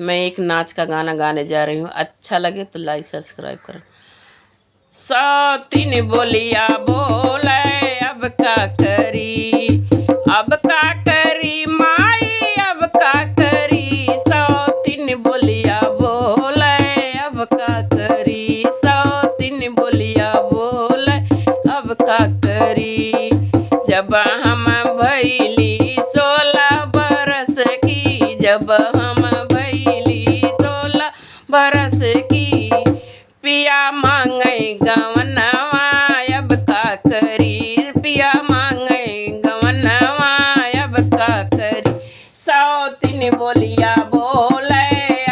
मैं एक नाच का गाना गाने जा रही हूँ। अच्छा लगे तो लाइक सब्सक्राइब करें। सौतीन बोलिया बोले अब का करी, अब का करी माई अब का करी। सौतीन बोलिया बोले अब का करी, सौतीन बोलिया बोले अब का करी। जब हम भैली 16 बरस की, जब हम भैली 16 बरस की, पिया मांगे गवनवा अब का करी, पिया मांगे गवनवा अब का करी। सौतीन बोलिया बोले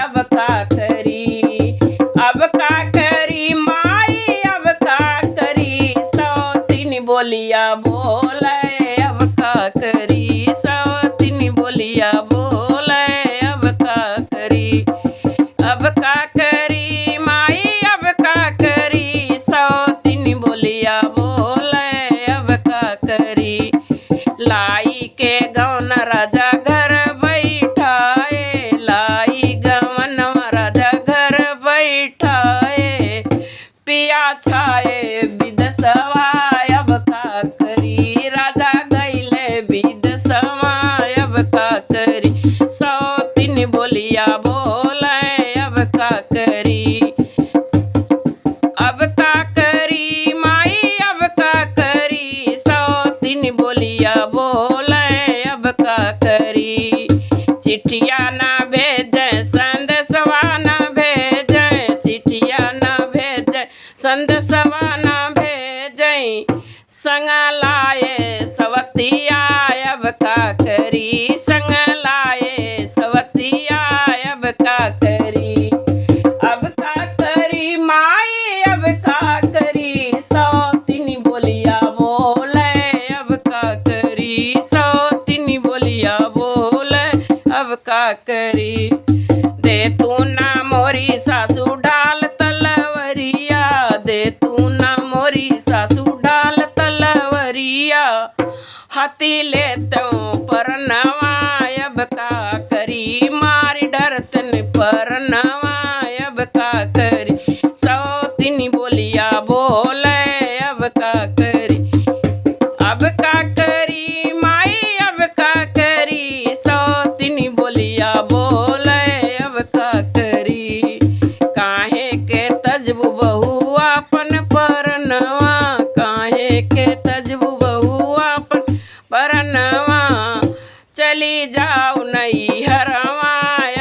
अब का करी, अब का करी माई अब का करी। सौतीन बोलिया बोले अब का करी, सौतीन बोलिया बोले अब का करी, अब का करी माई अब का करी। सौतीन बोलिया बोले अब का करी। लाई के गौन राजा घर बैठाए, लाई गवन राजा घर बैठाए। पिया छाए विदसवा अब का करी, राजा गईले विदसवा अब का करी। सौतीन बोलिया बोले अब का करी, अब का करी माई अब का करी। सौतीन बोलिया बोले अब का करी। चिट्ठिया ना भेजे संदेशवा ना भेजे, चिट्ठिया ना भेजे संदेशवा ना भेजे। संग लाए सवतिया अब का करी, संग लाए सवतिया अब का करी, अब का करी माई अब का करी। सौतीन बोलिया बोले अब का करी, सौतीन बोलिया बोले अब का करी। दे तू ना मोरी सासू डाल तलवरिया, दे तू ना मोरी सासू डाल तलवरिया। हाथी लेतो परनवा अब का करी, मारी डरतन परनवा अब का करी। सौतीन बोलिया बोले अब का करी, अब का करी माई अब का करी। सौतीन बोलिया बोले अब का करी। काहे के तजबू बहू अपन परनवा, काहे के तजबू बहू अपन परनवा। चली जाऊ नहीं हरवा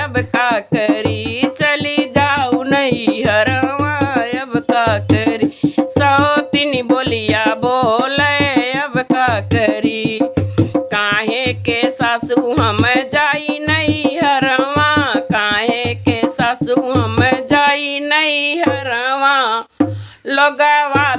अब का करी, चली जाऊ नहीं हरवा अब का करी। सौतीन बोलिया बोले अब का करी। काहे के सासू हम जाई नहीं हरवा, काहे के सासू हम जाई नहीं हरवा। लोगवा